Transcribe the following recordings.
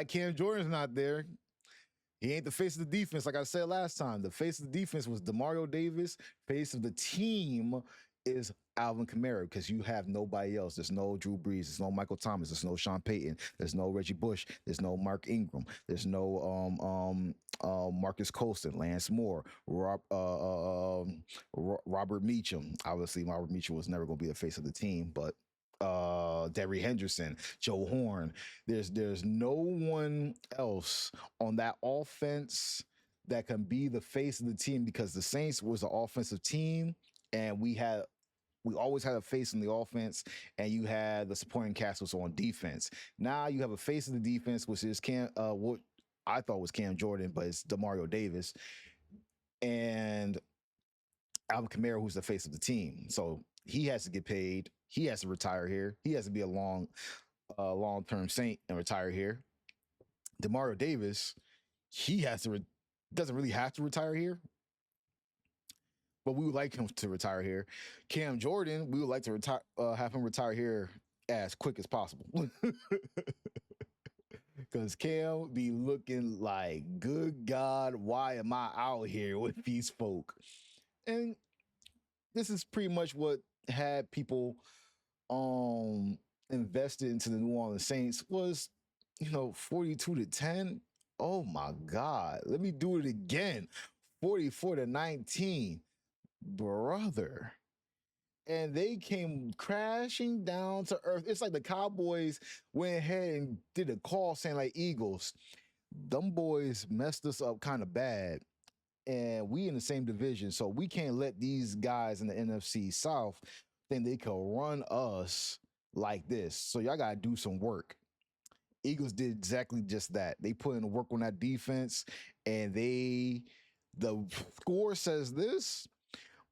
Cam Jordan's not there. He ain't the face of the defense, like I said last time. The face of the defense was Demario Davis. Face of the team is Alvin Kamara because you have nobody else. There's no Drew Brees. There's no Michael Thomas. There's no Sean Payton. There's no Reggie Bush. There's no Mark Ingram. There's no Marcus Colston, Lance Moore, Robert Meacham. Obviously, Robert Meacham was never going to be the face of the team, but Derry Henderson, Joe Horn. There's no one else on that offense that can be the face of the team because the Saints was an offensive team and we always had a face in the offense, and you had the supporting cast was on defense. Now you have a face of the defense, which is what I thought was Cam Jordan, but it's Demario Davis and Alvin Kamara, who's the face of the team. So he has to get paid. He has to retire here. He has to be a long term Saint and retire here. Demario Davis, he doesn't really have to retire here, but we would like him to retire here. Cam Jordan, we would like to have him retire here as quick as possible. Because Cam be looking like, good God, why am I out here with these folk? And this is pretty much what had people invested into the New Orleans Saints was, 42-10. Oh my God. Let me do it again. 44-19. Brother. And they came crashing down to earth. It's like the Cowboys went ahead and did a call saying, like, Eagles, them boys messed us up kind of bad. And we in the same division. So we can't let these guys in the NFC South think they can run us like this. So y'all got to do some work. Eagles did exactly just that. They put in the work on that defense, and the score says this,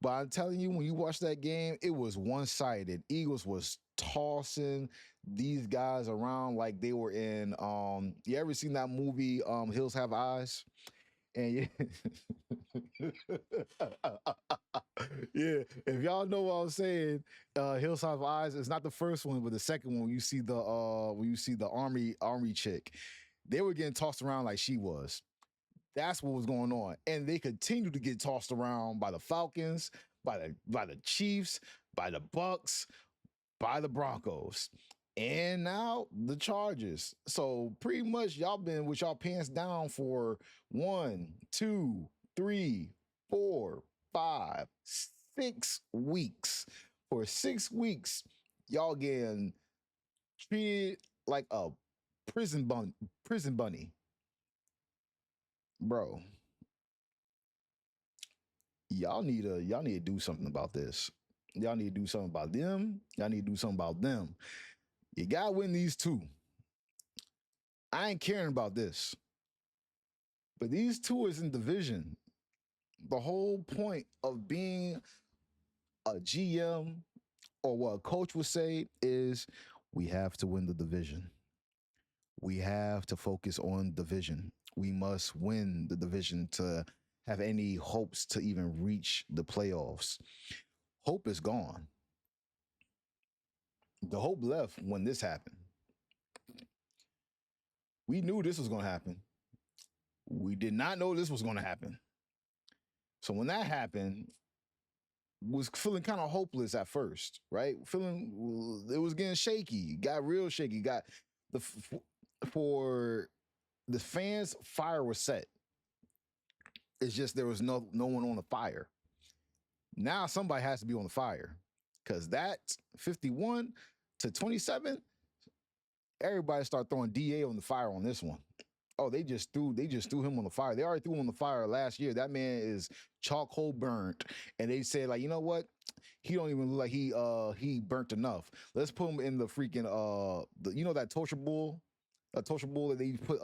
but I'm telling you, when you watch that game, it was one-sided. Eagles was tossing these guys around like they were in you ever seen that movie Hills Have Eyes? And yeah, if y'all know what I'm saying, Hills Have Eyes is not the first one, but the second one. When you see the army chick, they were getting tossed around like she was. That's what was going on, and they continue to get tossed around by the Falcons, by the Chiefs, by the Bucks, by the Broncos, and now the Chargers. So pretty much y'all been with y'all pants down for 1, 2, 3, 4, 5, 6 weeks. For 6 weeks, y'all getting treated like a prison bunny. Bro, y'all need to do something about this. Y'all need to do something about them. Y'all need to do something about them. You gotta win these two. I ain't caring about this. But these two is in division. The whole point of being a GM or what a coach would say is we have to win the division. We have to focus on division. We must win the division to have any hopes to even reach the playoffs. Hope is gone. The hope left when this happened. We knew this was going to happen. We did not know this was going to happen. So when that happened, was feeling kind of hopeless at first, right? Feeling it was getting shaky, got real shaky, got the for the fans, fire was set. It's just there was no one on the fire. Now somebody has to be on the fire because that 51-27, everybody start throwing DA on the fire on this one. Oh, they just threw him on the fire. They already threw him on the fire last year. That man is charcoal burnt. And they said, like, you know what? He don't even look like he burnt enough. Let's put him in the freaking that torture bull? A torture bull that they put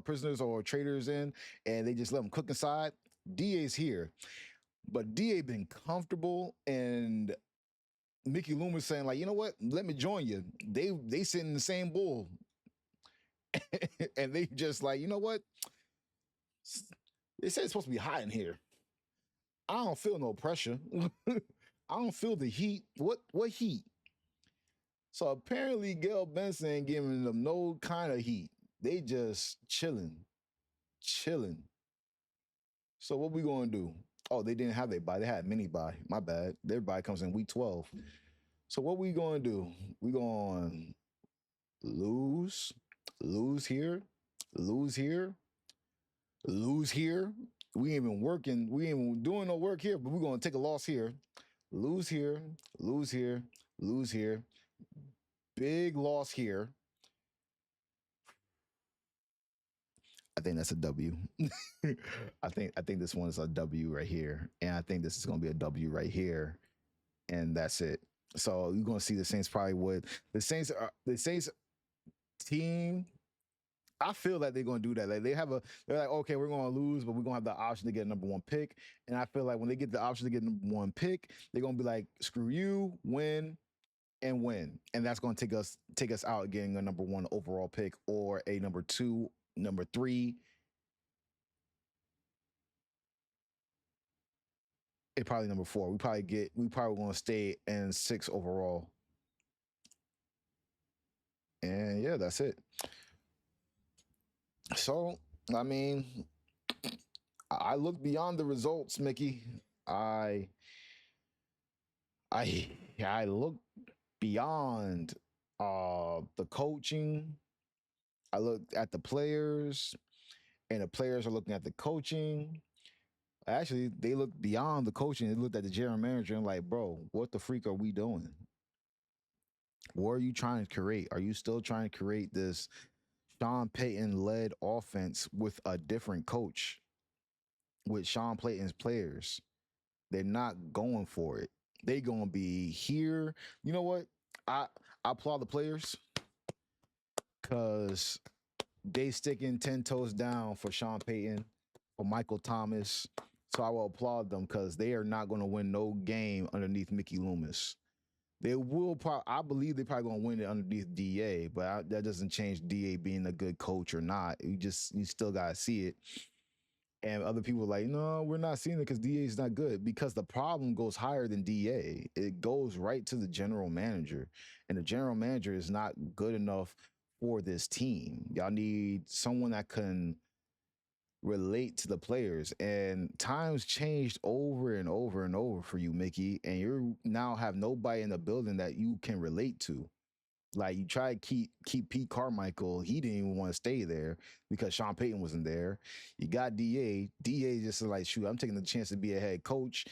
prisoners or traitors in, and they just let them cook inside. DA's here. But DA been comfortable, and Mickey Loomis saying, like, you know what? Let me join you. They sit in the same bull. And they just like, you know what? They said it's supposed to be hot in here. I don't feel no pressure. I don't feel the heat. What heat? So apparently Gail Benson ain't giving them no kind of heat. They just chilling. So what we gonna do? Oh, they didn't have their buy. They had mini buy. My bad. Their buy comes in week 12. So what we gonna do? We gonna lose, lose here, lose here, lose here. We ain't even working. We ain't even doing no work here, but we're gonna take a loss here. Lose here, lose here, lose here. Big loss here. I think that's a W. I think this one is a W right here, and I think this is gonna be a W right here, and that's it. So you're gonna see the Saints probably would the Saints team. I feel that they're gonna do that. Like they're like, okay, we're gonna lose, but we're gonna have the option to get a number one pick. And I feel like when they get the option to get number one pick, they're gonna be like, screw you, win and win, and that's gonna take us out getting a number one overall pick or a number two, number three. It probably number four. We probably gonna stay in six overall. And yeah, that's it. So I mean, I look beyond the results, Mickey. I I I look beyond the coaching. I look at the players, and the players are looking at the coaching. Actually, they look beyond the coaching. They looked at the general manager and like, bro, what the freak are we doing? What are you trying to create? Are you still trying to create this Sean Payton led offense with a different coach, with Sean Payton's players? They're not going for it. They gonna be here. You know what? I I applaud the players because they sticking 10 toes down for Sean Payton, for Michael Thomas. So I will applaud them because they are not going to win no game underneath Mickey Loomis. They will probably, I believe they're probably going to win it underneath DA, but that doesn't change DA being a good coach or not. You still got to see it. And other people are like, no, we're not seeing it because DA is not good. Because the problem goes higher than DA. It goes right to the general manager. And the general manager is not good enough for this team. Y'all need someone that can relate to the players. And times changed over and over and over for you, Mickey. And you now have nobody in the building that you can relate to. Like you try to keep Pete Carmichael, he didn't even want to stay there because Sean Payton wasn't there. You got DA. DA just like, shoot, I'm taking the chance to be a head coach.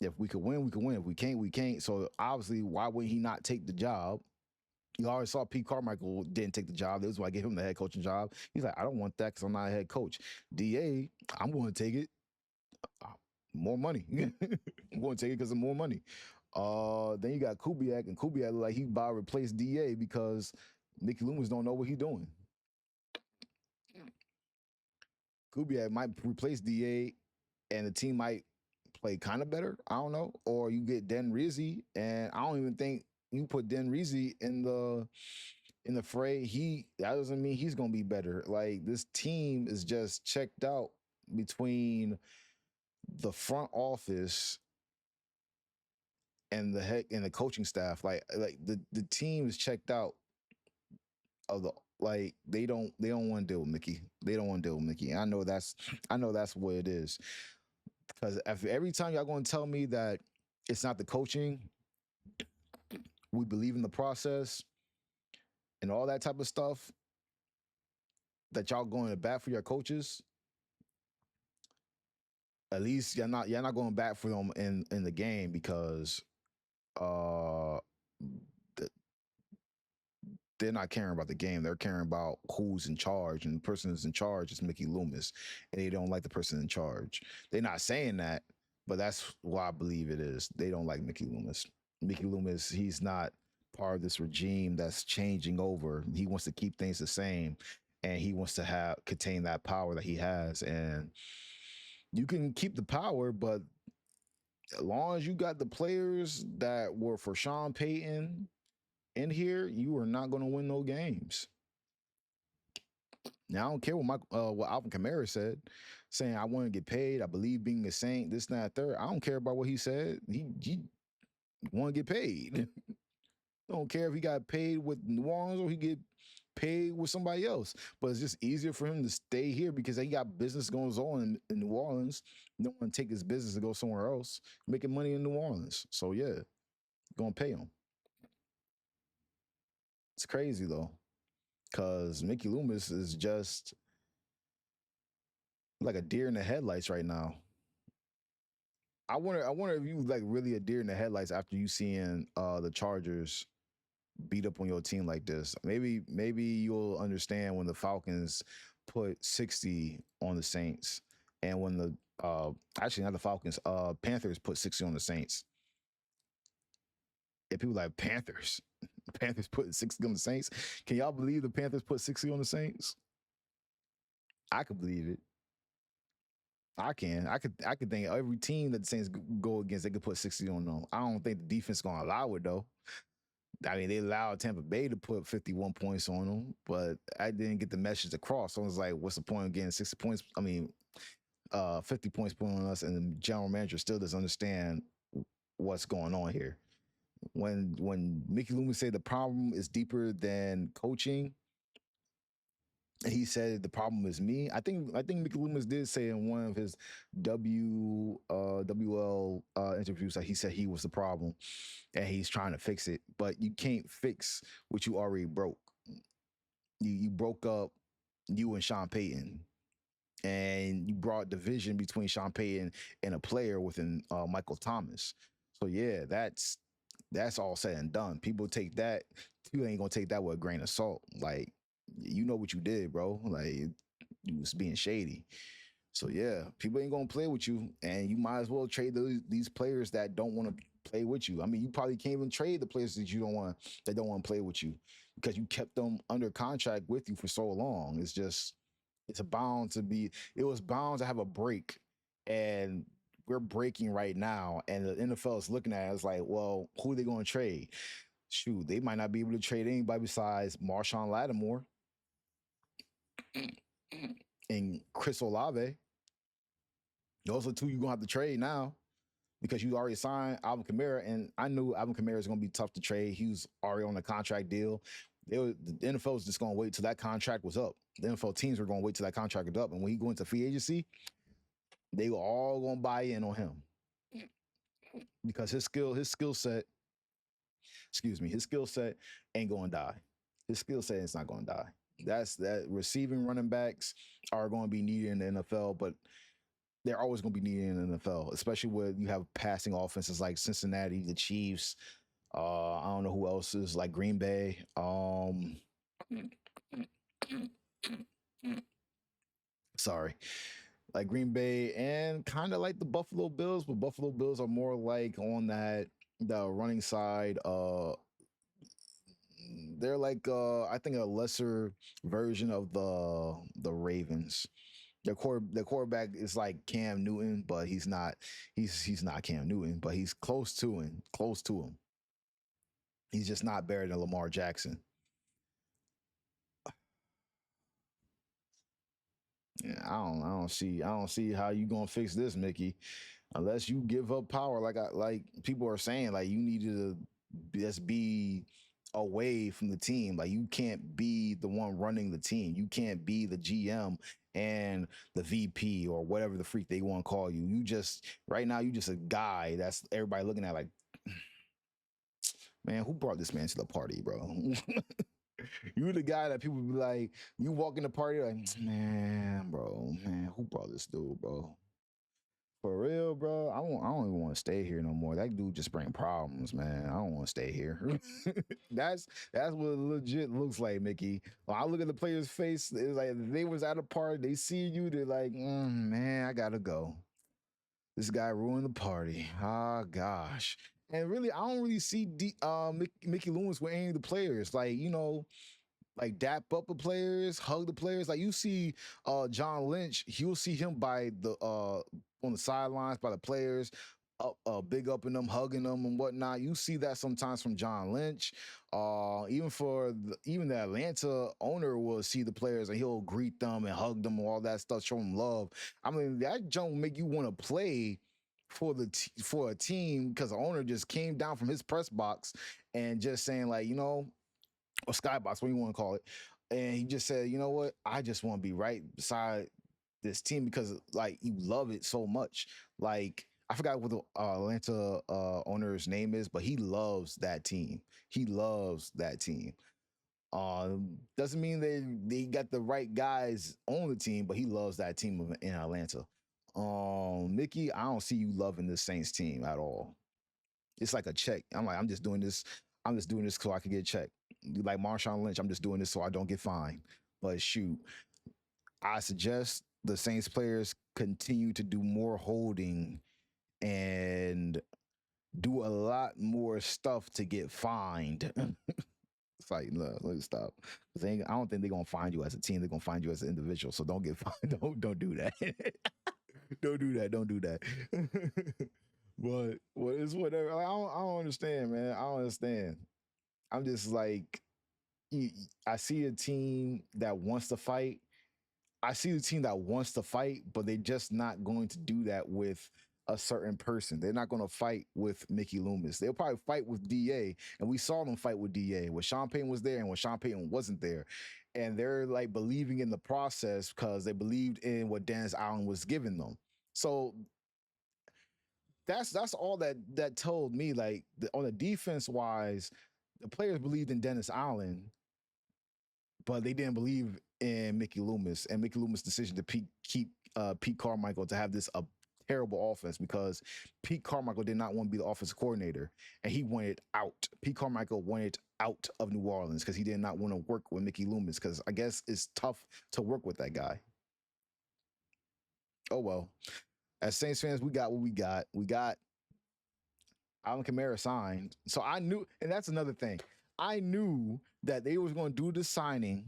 If we could win, we could win. If we can't, we can't. So obviously, why would he not take the job? You already saw Pete Carmichael didn't take the job. That was why I gave him the head coaching job. He's like, I don't want that because I'm not a head coach. DA, I'm going to take it. Uh, More money. I'm going to take it because of more money. Then you got Kubiak, and Kubiak look like he about to replace DA because Mickey Loomis don't know what he's doing. Kubiak might replace DA, and the team might play kind of better. I don't know. Or you get Den Rizzi, and I don't even think you put Den Rizzi in the fray. That doesn't mean he's gonna be better. Like this team is just checked out between the front office and the heck and the coaching staff. Like the team is checked out of the like they don't want to deal with Mickey. They don't want to deal with Mickey. And I know that's what it is. Because every time y'all gonna tell me that it's not the coaching, we believe in the process and all that type of stuff, that y'all going to bat for your coaches, at least you're not going back for them in the game because uh they're not caring about the game. They're caring about who's in charge, and the person who's in charge is Mickey Loomis, and they don't like the person in charge. They're not saying that, but that's why I believe it is. They don't like Mickey Loomis. Mickey Loomis, he's not part of this regime that's changing over. He wants to keep things the same, and he wants to have contain that power that he has. And you can keep the power, but as long as you got the players that were for Sean Payton in here, you are not going to win no games. Now I don't care what Alvin Kamara said, saying I want to get paid. I believe being a saint, this, and that, third. I don't care about what he said. He want to get paid. I don't care if he got paid with New Orleans or he get paid with somebody else. But it's just easier for him to stay here because he got business going on in New Orleans. No one take his business to go somewhere else, making money in New Orleans. So yeah, gonna pay him. It's crazy though, because Mickey Loomis is just like a deer in the headlights right now. I wonder if you like really a deer in the headlights after you seeing the Chargers beat up on your team like this. Maybe you'll understand when the Falcons put 60 on the Saints, and when the actually not the Falcons, Panthers put 60 on the Saints. And people like Panthers. Panthers put 60 on the Saints. Can y'all believe the Panthers put 60 on the Saints? I could believe it. I can. I could think every team that the Saints go against, they could put 60 on them. I don't think the defense is gonna allow it though. I mean, they allowed Tampa Bay to put 51 points on them, but I didn't get the message across. So I was like, what's the point of getting 60 points? I mean, 50 points put on us, and the general manager still doesn't understand what's going on here. When Mickey Loomis said the problem is deeper than coaching, he said the problem is me. I think Mickey Loomis did say in one of his WL interviews that he said he was the problem and he's trying to fix it. But you can't fix what you already broke. You broke up you and Sean Payton, and you brought division between Sean Payton and a player within Michael Thomas. So yeah, that's all said and done. People take that. You ain't gonna take that with a grain of salt. Like you know what you did, bro. Like you was being shady. So yeah, people ain't gonna play with you, and you might as well trade these players that don't want to play with you. I mean, you probably can't even trade the players that you don't want that don't want to play with you because you kept them under contract with you for so long. It's just it's bound to be. It was bound to have a break, and we're breaking right now, and the NFL is looking at it as like, well, who are they going to trade? Shoot, they might not be able to trade anybody besides Marshawn Lattimore and Chris Olave. Those are two you're gonna have to trade now because you already signed Alvin Kamara, and I knew Alvin Kamara is gonna be tough to trade. He was already on a contract deal. The NFL was just gonna wait till that contract was up. The NFL teams were gonna wait till that contract was up, and when he go into free agency, they were all gonna buy in on him because his skill set, excuse me, his skill set ain't gonna die. His skill set is not gonna die. That's that receiving running backs are going to be needed in the NFL, but they're always going to be needed in the NFL, especially when you have passing offenses like Cincinnati, the Chiefs. I don't know who else is like Green Bay. Sorry, like Green Bay and kind of like the Buffalo Bills, but Buffalo Bills are more like on that the running side. They're like I think a lesser version of the Ravens. Their quarterback is like Cam Newton, but he's not Cam Newton, but he's close to him. He's just not better than Lamar Jackson. Yeah, I don't see how you gonna fix this, Mickey, unless you give up power. Like people are saying, like you need to just be away from the team. Like you can't be the one running the team. You can't be the GM and the VP or whatever the freak they want to call you. You just right now you just a guy that's everybody looking at like, man, who brought this man to the party, bro? You the guy that people be like, you walk in the party like, man, bro, man, who brought this dude, bro? For real, bro. I don't even want to stay here no more. That dude just bring problems, man. I don't want to stay here. that's what it legit looks like, Mickey. When I look at the player's face, it's like they was at a party, they see you, they're like, man, I gotta go. This guy ruined the party. Ah, gosh. And really, I don't really see Mickey Loomis with any of the players. Like, like dap up the players, hug the players. Like you see John Lynch, you'll see him by the on the sidelines by the players, big upping them, hugging them and whatnot. You see that sometimes from John Lynch. Even the Atlanta owner will see the players and he'll greet them and hug them and all that stuff, show them love. I mean, that jump make you want to play for a team because the owner just came down from his press box and just saying like, or skybox, what do you want to call it? and he just said, you know what, I just want to be right beside this team because like you love it so much. Like I forgot what the Atlanta owner's name is, but he loves that team. He loves that team. Doesn't mean they got the right guys on the team, but he loves that team in Atlanta. Mickey, I don't see you loving the Saints team at all. It's like a check. I'm like, I'm just doing this. I'm just doing this so I can get checked. Like Marshawn Lynch, I'm just doing this so I don't get fined. But shoot, I suggest the Saints players continue to do more holding and do a lot more stuff to get fined. It's like, no, let me stop. I don't think they're gonna find you as a team. They're gonna find you as an individual. So don't get fined. Don't do that. Don't do that. Don't do that. But well, it's whatever. Like, I don't understand, man. I don't understand. I'm just like, I see a team that wants to fight. I see the team that wants to fight, but they're just not going to do that with a certain person. They're not going to fight with Mickey Loomis. They'll probably fight with DA, and we saw them fight with DA when Sean Payton was there and when Sean Payton wasn't there. And they're like believing in the process because they believed in what Dennis Allen was giving them. So that's all that told me. Like on the defense wise, the players believed in Dennis Allen, but they didn't believe in Mickey Loomis and Mickey Loomis' decision to keep Pete Carmichael to have this a terrible offense because Pete Carmichael did not want to be the offensive coordinator and he wanted out. Pete Carmichael wanted out of New Orleans because he did not want to work with Mickey Loomis because I guess it's tough to work with that guy. Oh well. As Saints fans, we got what we got. We got Alvin Kamara signed. So I knew, and that's another thing. I knew that they was going to do the signing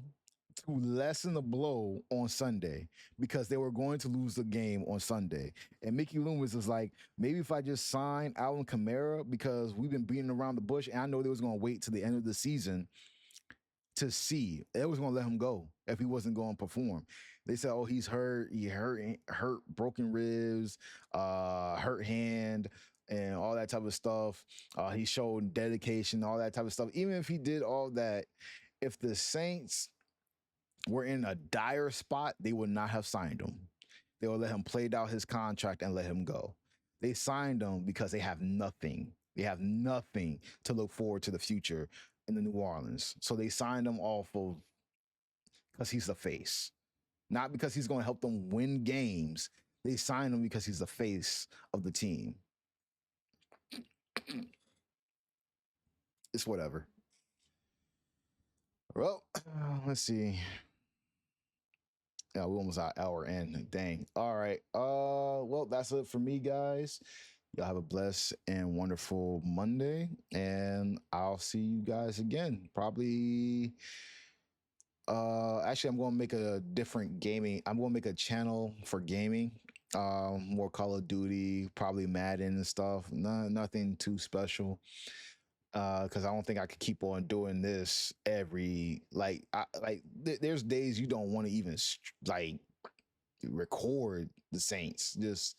to lessen the blow on Sunday because they were going to lose the game on Sunday. And Mickey Loomis was like, maybe if I just sign Alvin Kamara because we've been beating around the bush, and I know they was going to wait to the end of the season to see. They was going to let him go if he wasn't going to perform. They said, "Oh, he's hurt. He hurt, broken ribs, hurt hand, and all that type of stuff. He showed dedication, all that type of stuff. Even if he did all that, if the Saints were in a dire spot, they would not have signed him. They would let him play out his contract and let him go. They signed him because they have nothing. They have nothing to look forward to the future in the New Orleans. So they signed him off of because he's the face, not because he's going to help them win games. They signed him because he's the face of the team. It's whatever. Well, let's see. Yeah, we almost our hour in. Dang. All right. Well, that's it for me, guys. Y'all have a blessed and wonderful Monday, and I'll see you guys again. Probably. Actually, I'm going to make a different gaming. I'm going to make a channel for gaming. More Call of Duty, probably Madden and stuff. Nothing too special. Because I don't think I could keep on doing this every there's days you don't want to even like record the Saints. Just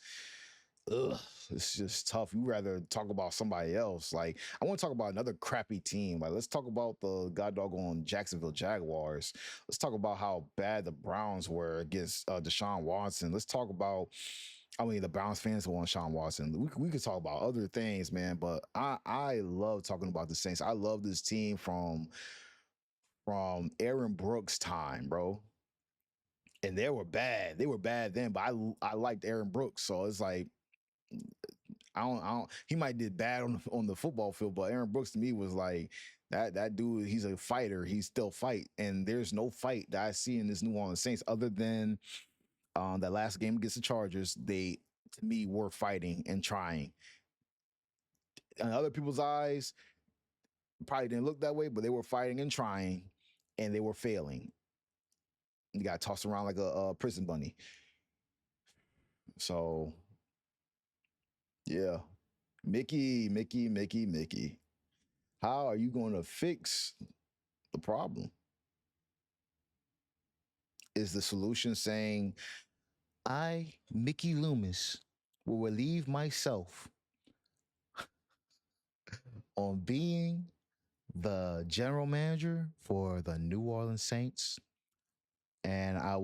ugh, it's just tough. You rather talk about somebody else. Like I want to talk about another crappy team. Like let's talk about the god doggone Jacksonville Jaguars. Let's talk about how bad the Browns were against Deshaun Watson. Let's talk about. I mean, the Browns fans want Sean Watson. We could talk about other things, man. But I love talking about the Saints. I love this team from Aaron Brooks' time, bro. And they were bad. They were bad then, but I liked Aaron Brooks. So it's like I don't. He might did bad on the football field, but Aaron Brooks to me was like that dude. He's a fighter. He still fight, and there's no fight that I see in this New Orleans Saints other than that last game against the Chargers. They to me were fighting and trying. In other people's eyes, probably didn't look that way, but they were fighting and trying, and they were failing. You got tossed around like a prison bunny. So yeah, Mickey. How are you going to fix the problem? Is the solution saying, I, Mickey Loomis, will relieve myself on being the general manager for the New Orleans Saints, and I